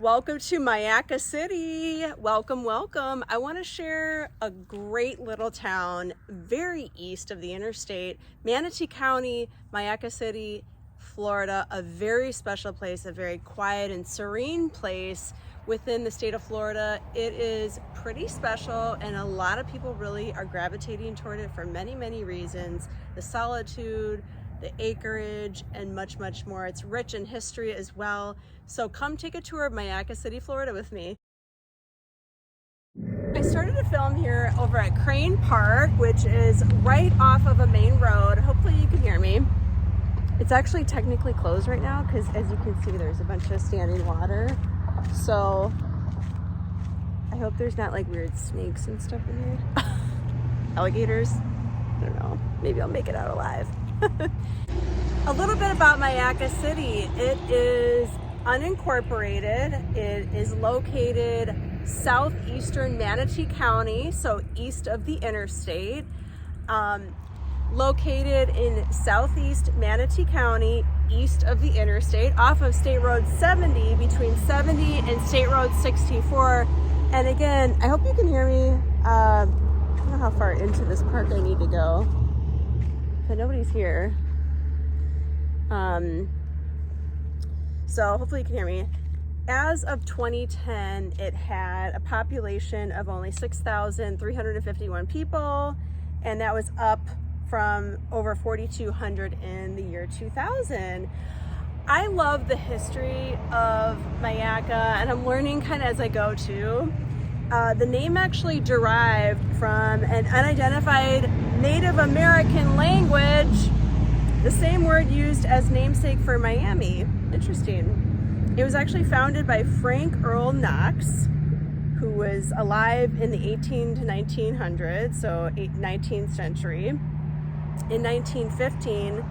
Welcome to MYAKKA City. Welcome, welcome. I want to share a great little town very east of the interstate, Manatee County, MYAKKA City, Florida, a very special place, a very quiet and serene place within the state of Florida. It is pretty special and a lot of people really are gravitating toward it for many, many reasons. The solitude, the acreage, and much, much more. It's rich in history as well. So come take a tour of MYAKKA City, Florida with me. I started to film here over at Crane Park, which is right off of a main road. Hopefully you can hear me. It's actually technically closed right now because as you can see, there's a bunch of standing water. So I hope there's not like weird snakes and stuff in here. Alligators? I don't know. Maybe I'll make it out alive. A little bit about MYAKKA City. It is unincorporated. It is located southeastern Manatee County, so east of the interstate. Located in southeast Manatee County, east of the interstate, off of State Road 70, between 70 and State Road 64. And again, I hope you can hear me. I don't know how far into this park I need to go, but nobody's here. So hopefully you can hear me. As of 2010, it had a population of only 6,351 people, and that was up from over 4,200 in the year 2000. I love the history of MYAKKA, and I'm learning kind of as I go too. The name actually derived from an unidentified Native American language, the same word used as namesake for Miami. Interesting. It was actually founded by Frank Earl Knox, who was alive in the 18 to 1900s, so 19th century. In 1915,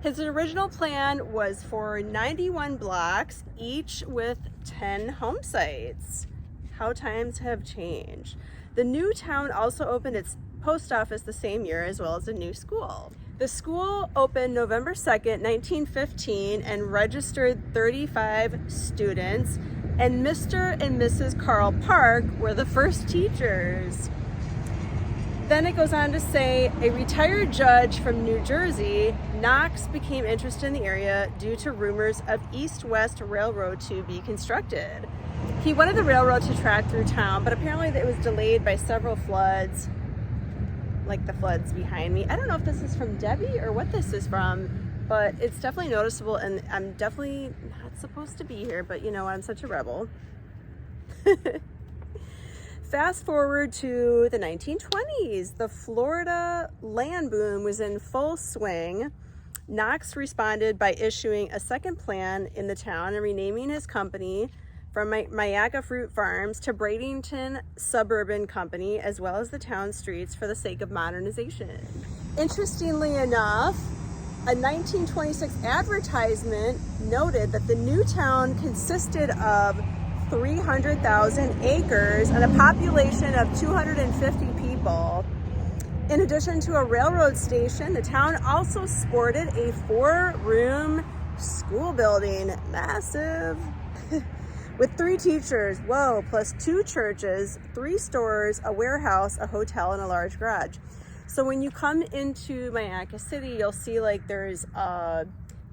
his original plan was for 91 blocks, each with 10 home sites. How times have changed. The new town also opened its post office the same year, as well as a new school. The school opened November 2nd, 1915, and registered 35 students, and Mr. and Mrs. Carl Park were the first teachers. Then it goes on to say, a retired judge from New Jersey, Knox became interested in the area due to rumors of East-West Railroad to be constructed. He wanted the railroad to track through town, but apparently it was delayed by several floods, like the floods behind me. I don't know if this is from Debbie or what this is from, but it's definitely noticeable, and I'm definitely not supposed to be here, but you know, I'm such a rebel. Fast forward to the 1920s, the Florida land boom was in full swing. Knox responded by issuing a second plan in the town and renaming his company from MYAKKA Fruit Farms to Bradenton Suburban Company, as well as the town streets, for the sake of modernization. Interestingly enough, a 1926 advertisement noted that the new town consisted of 300,000 acres and a population of 250 people. In addition to a railroad station, the town also sported a 4-room school building, massive, with 3 teachers, whoa, plus 2 churches, 3 stores, a warehouse, a hotel, and a large garage. So when you come into MYAKKA City, you'll see like there's a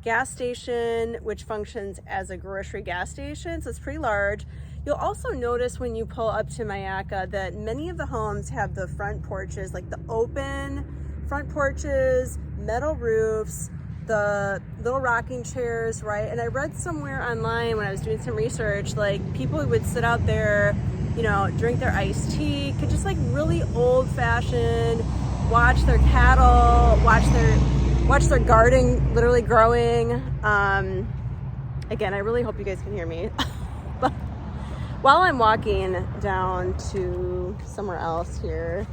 gas station which functions as a grocery gas station, so it's pretty large. You'll also notice when you pull up to MYAKKA that many of the homes have the front porches, like the open front porches, metal roofs, the little rocking chairs, right? And I read somewhere online when I was doing some research, like people who would sit out there, you know, drink their iced tea, could just like really old-fashioned, watch their cattle, watch their garden literally growing. Again, I really hope you guys can hear me. But while I'm walking down to somewhere else here,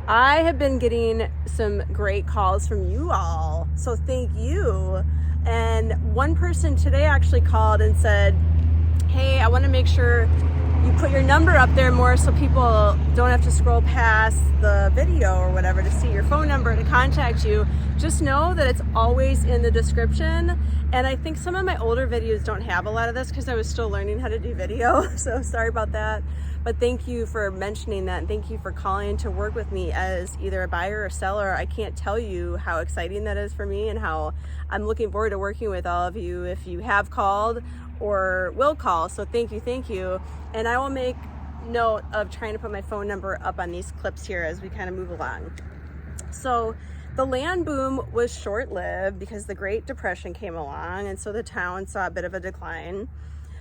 I have been getting some great calls from you all, so thank you. And one person today actually called and said, hey, I want to make sure you put your number up there more so people don't have to scroll past the video or whatever to see your phone number to contact you. Just know that it's always in the description. And I think some of my older videos don't have a lot of this because I was still learning how to do video. So sorry about that. But thank you for mentioning that. And thank you for calling to work with me as either a buyer or seller. I can't tell you how exciting that is for me and how I'm looking forward to working with all of you if you have called or will call. So thank you. And I will make note of trying to put my phone number up on these clips here as we kind of move along. So the land boom was short-lived because the Great Depression came along, and so the town saw a bit of a decline.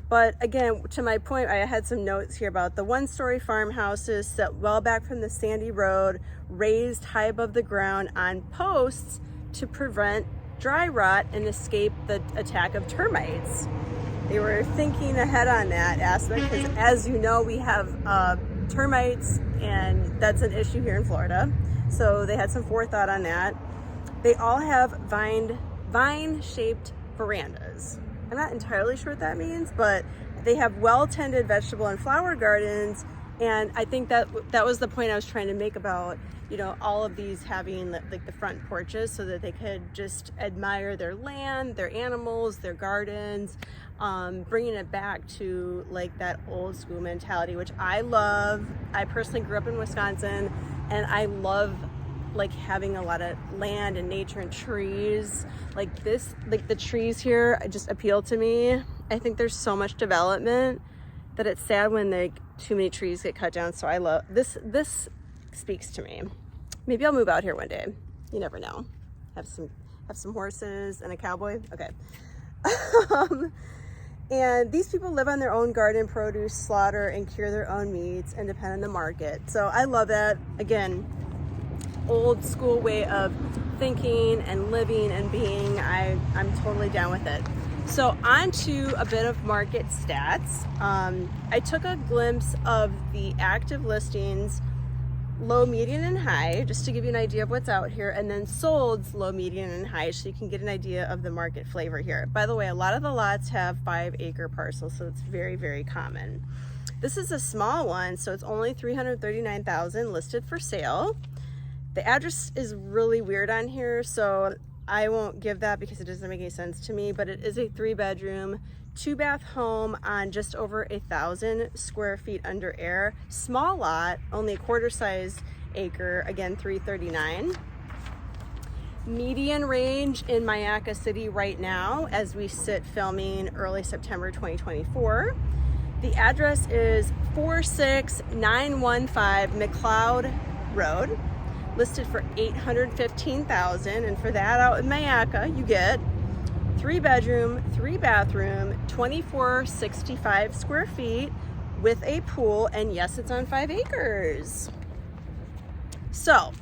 But again, to my point, I had some notes here about the one-story farmhouses set well back from the sandy road, raised high above the ground on posts to prevent dry rot and escape the attack of termites. They were thinking ahead on that aspect because, as you know, we have termites, and that's an issue here in Florida. So they had some forethought on that. They all have vine-shaped verandas. I'm not entirely sure what that means, but they have well-tended vegetable and flower gardens. And I think that was the point I was trying to make about, you know, all of these having like the front porches so that they could just admire their land, their animals, their gardens, bringing it back to like that old school mentality, which I love. I personally grew up in Wisconsin, and I love like having a lot of land and nature and trees like this. Like the trees here just appeal to me. I think there's so much development that it's sad when too many trees get cut down. So I love this. This speaks to me. Maybe I'll move out here one day. You never know. Have some horses and a cowboy. Okay. And these people live on their own garden produce, slaughter, and cure their own meats and depend on the market. So I love that. Again, old school way of thinking and living and being. I'm totally down with it. So on to a bit of market stats. I took a glimpse of the active listings, low, median, and high, just to give you an idea of what's out here, and then solds low, median, and high, so you can get an idea of the market flavor here. By the way, a lot of the lots have 5-acre parcels, so it's very, very common. This is a small one, so it's only $339,000 listed for sale. The address is really weird on here, so I won't give that because it doesn't make any sense to me, but it is a 3-bedroom, 2-bath home on just over 1,000 square feet under air. Small lot, only a quarter-sized acre, again, $339,000. Median range in MYAKKA City right now, as we sit filming early September 2024. The address is 46915 McLeod Road, listed for $815,000, and for that out in MYAKKA, you get 3-bedroom, 3-bathroom, 2,465 square feet with a pool, and yes, it's on 5 acres. So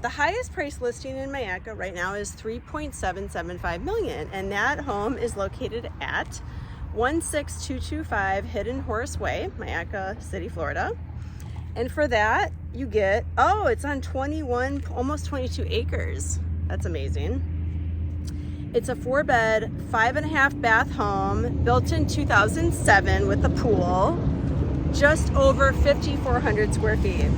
the highest price listing in MYAKKA right now is $3.775 million, and that home is located at 16225 Hidden Horse Way, MYAKKA City, Florida. And for that, you get, it's on 21, almost 22 acres. That's amazing. It's a 4-bed, 5.5-bath home built in 2007 with a pool, just over 5,400 square feet.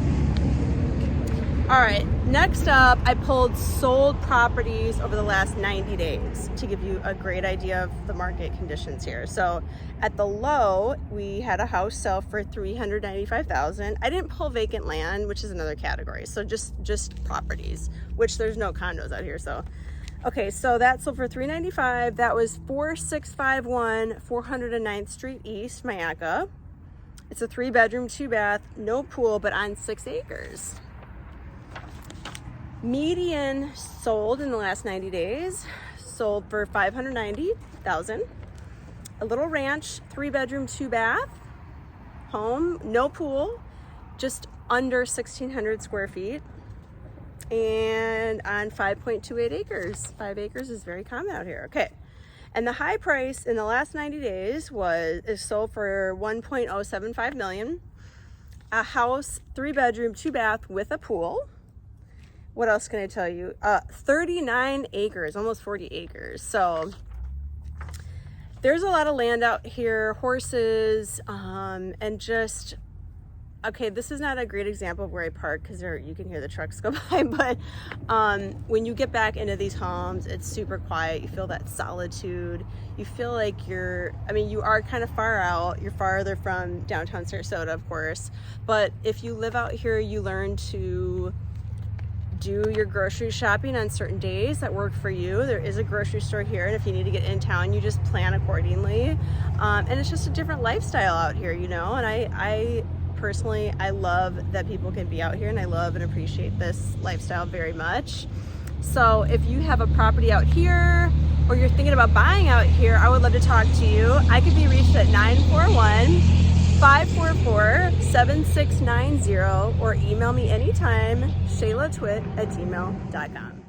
All right, next up, I pulled sold properties over the last 90 days to give you a great idea of the market conditions here. So at the low, we had a house sell for $395,000. I didn't pull vacant land, which is another category. So just properties, which there's no condos out here. So, okay, so that sold for $395,000. That was 4651 409th Street East, MYAKKA. It's a 3-bedroom, 2-bath, no pool, but on 6 acres. Median sold in the last 90 days, sold for $590,000. A little ranch, 3-bedroom, 2-bath home, no pool, just under 1,600 square feet, and on 5.28 acres. 5 acres is very common out here. Okay, and the high price in the last 90 days is sold for $1.075 million. A house, 3-bedroom, 2-bath with a pool. What else can I tell you? 39 acres, almost 40 acres. So there's a lot of land out here, horses, and just, okay, this is not a great example of where I park because you can hear the trucks go by, but when you get back into these homes, it's super quiet. You feel that solitude. You feel like you are kind of far out. You're farther from downtown Sarasota, of course, but if you live out here, you learn to do your grocery shopping on certain days that work for you. There is a grocery store here, and if you need to get in town, you just plan accordingly. And it's just a different lifestyle out here, and I personally, I love that people can be out here, and I love and appreciate this lifestyle very much. So if you have a property out here or you're thinking about buying out here, I would love to talk to you. I could be reached at 941-544-7690 or email me anytime, shaylatwit@gmail.com.